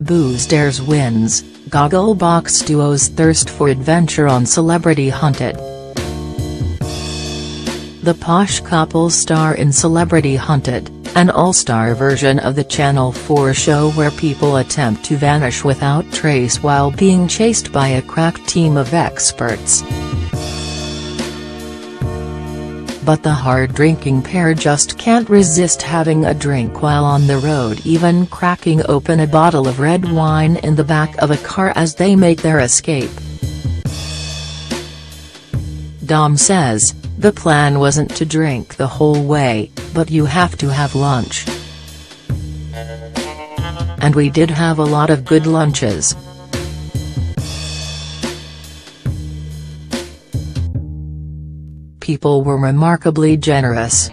Booze Dares wins, Gogglebox duo's thirst for adventure on Celebrity Hunted. The posh couple star in Celebrity Hunted, an all-star version of the Channel 4 show where people attempt to vanish without trace while being chased by a crack team of experts. But the hard-drinking pair just can't resist having a drink while on the road, even cracking open a bottle of red wine in the back of a car as they make their escape. Dom says, "The plan wasn't to drink the whole way, but you have to have lunch. And we did have a lot of good lunches." People were remarkably generous.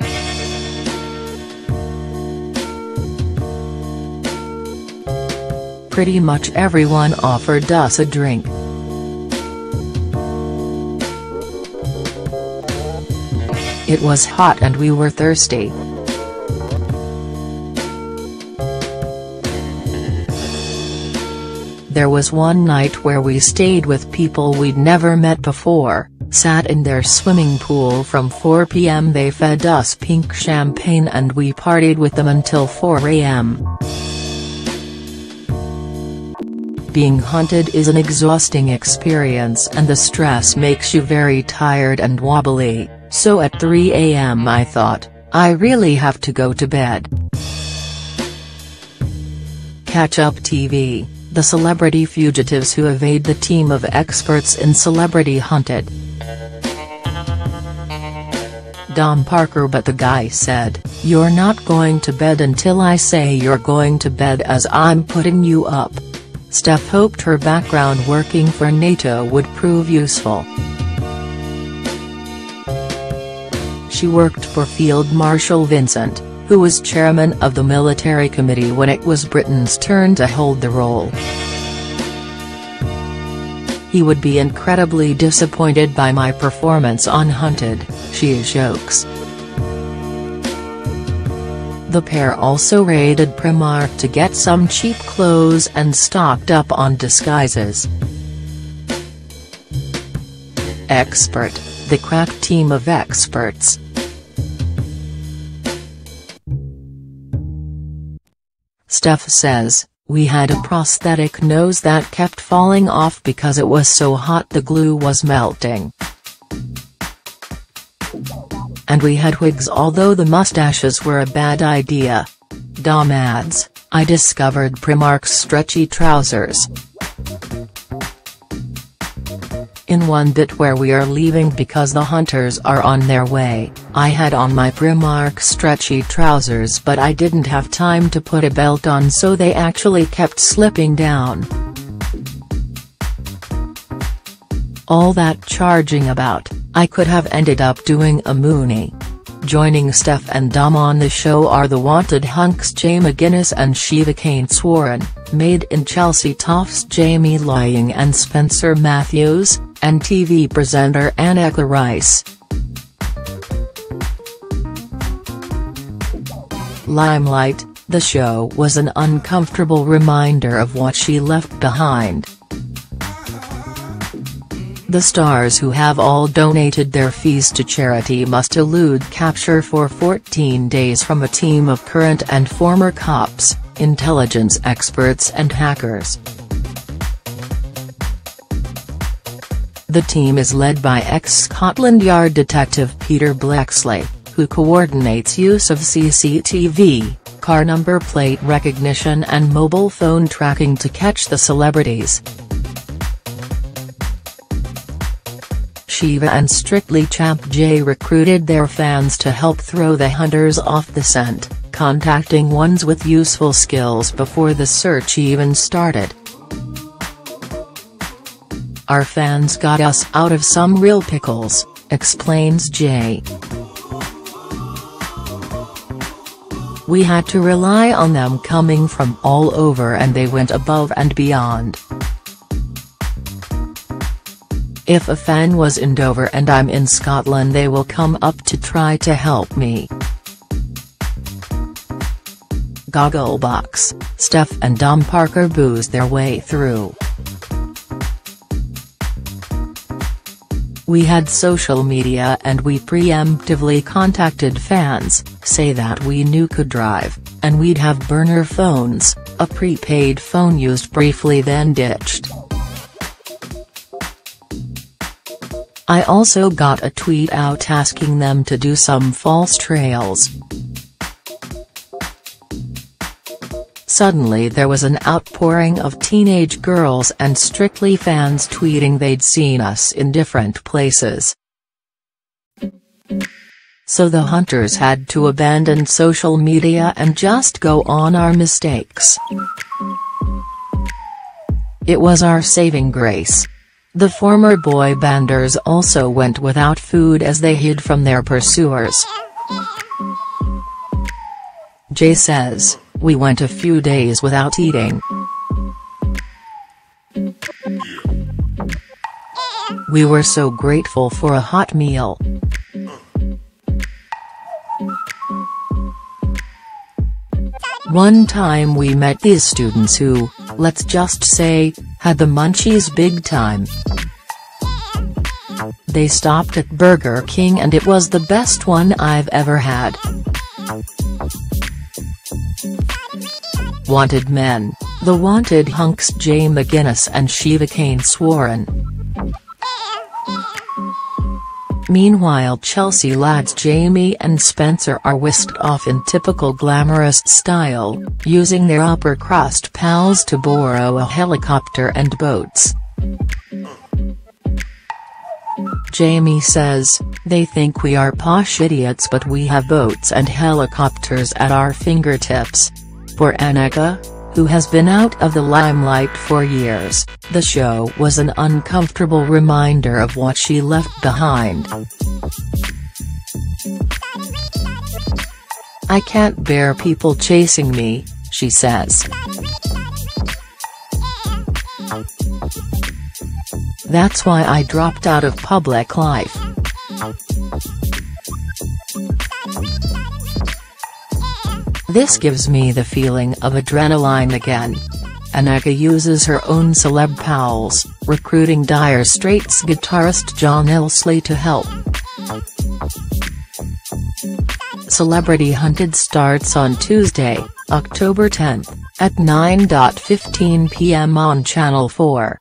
Pretty much everyone offered us a drink. It was hot and we were thirsty. There was one night where we stayed with people we'd never met before, sat in their swimming pool from 4 p.m. They fed us pink champagne and we partied with them until 4 a.m. Being hunted is an exhausting experience and the stress makes you very tired and wobbly, so at 3 a.m. I thought, I really have to go to bed. Catch Up TV, the celebrity fugitives who evade the team of experts in Celebrity Hunted. Dom Parker. But the guy said, "You're not going to bed until I say you're going to bed, as I'm putting you up." Steph hoped her background working for NATO would prove useful. She worked for Field Marshal Vincent, who was chairman of the military committee when it was Britain's turn to hold the role. "He would be incredibly disappointed by my performance on Hunted," she jokes. The pair also raided Primark to get some cheap clothes and stocked up on disguises. Expert, the crack team of experts. Steph says, "We had a prosthetic nose that kept falling off because it was so hot the glue was melting. And we had wigs, although the mustaches were a bad idea." Dom adds, "I discovered Primark's stretchy trousers. In one bit where we are leaving because the hunters are on their way, I had on my Primark stretchy trousers but I didn't have time to put a belt on, so they actually kept slipping down. All that charging about, I could have ended up doing a Moonie." Joining Steph and Dom on the show are the wanted hunks Jay McGuinness and Shiva Kane-Swarren, Made in Chelsea toffs Jamie Lying and Spencer Matthews, and TV presenter Anneka Rice. Limelight, the show was an uncomfortable reminder of what she left behind. The stars, who have all donated their fees to charity, must elude capture for 14 days from a team of current and former cops, intelligence experts and hackers. The team is led by ex-Scotland Yard detective Peter Bleksley, who coordinates use of CCTV, car number plate recognition and mobile phone tracking to catch the celebrities. Shiva and Strictly champ Jay recruited their fans to help throw the hunters off the scent, contacting ones with useful skills before the search even started. "Our fans got us out of some real pickles," explains Jay. "We had to rely on them coming from all over and they went above and beyond. If a fan was in Dover and I'm in Scotland, they will come up to try to help me." Gogglebox, Steph and Dom Parker booze their way through. We had social media and we preemptively contacted fans, say that we knew could drive, and we'd have burner phones, a prepaid phone used briefly then ditched. I also got a tweet out asking them to do some false trails. Suddenly there was an outpouring of teenage girls and Strictly fans tweeting they'd seen us in different places. So the hunters had to abandon social media and just go on our mistakes. It was our saving grace. The former boy banders also went without food as they hid from their pursuers. Jay says, "We went a few days without eating. We were so grateful for a hot meal. One time we met these students who, let's just say, had the munchies big time. They stopped at Burger King and it was the best one I've ever had. Wanted men, the wanted hunks Jay McGinnis and Shiva Kane Swarren. Meanwhile Chelsea lads Jamie and Spencer are whisked off in typical glamorous style, using their upper crust pals to borrow a helicopter and boats. Jamie says, "They think we are posh idiots but we have boats and helicopters at our fingertips." For Annika, who has been out of the limelight for years, the show was an uncomfortable reminder of what she left behind. "I can't bear people chasing me," she says. "That's why I dropped out of public life. This gives me the feeling of adrenaline again." Annika uses her own celeb pals, recruiting Dire Straits guitarist John Ilsley to help. Celebrity Hunted starts on Tuesday, October 10, at 9:15 p.m. on Channel 4.